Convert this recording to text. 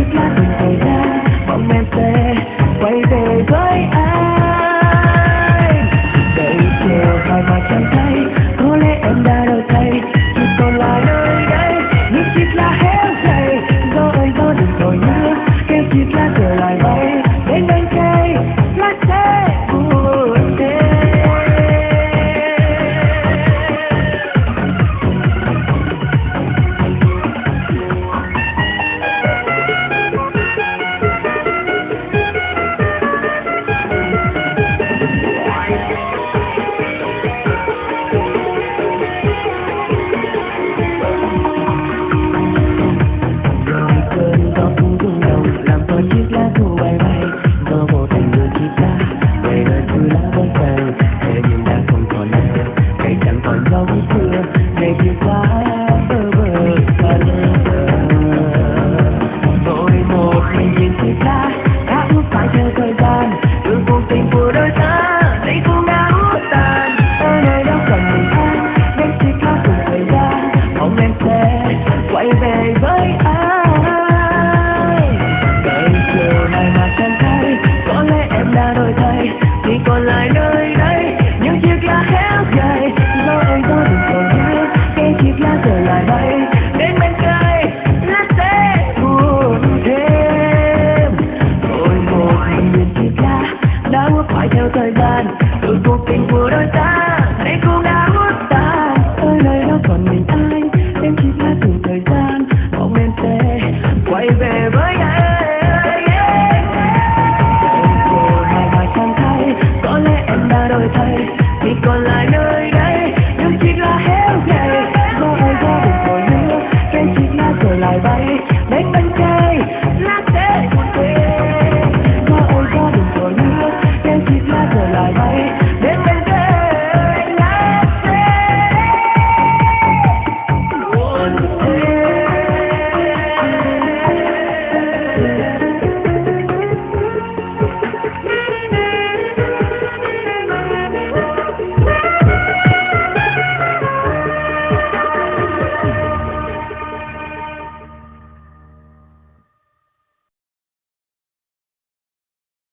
chiếc lá từng thời gian mong em sẽ quay về với anh. Đây chiều hai mà chẳng thấy, có lẽ em đã đổi thay, chỉ còn lại nơi đây những chiếc lá héo rầy. Gió ơi gió đừng vội nhớ, kéo chiếc lá trở lại bay đến bên cây lá sẽ buồn thêm. Quay về với ai cây chiều này mà chẳng thấy, có lẽ em đã đổi thay, chỉ còn lại nơi đây những chiếc lá héo rầy. Gió ơi gió đừng còn nhớ, cái chiếc lá trở lại bay đến bên cây lá sẽ buồn thêm. Rồi một mình nhìn chiếc lá đã bước phải theo thời gian, từ cuộc tình của đôi ta nay cũng đã hút tan. Ở nơi đó còn mình ai, em chiếc lá từng thời gian mong em sẽ quay về với anh.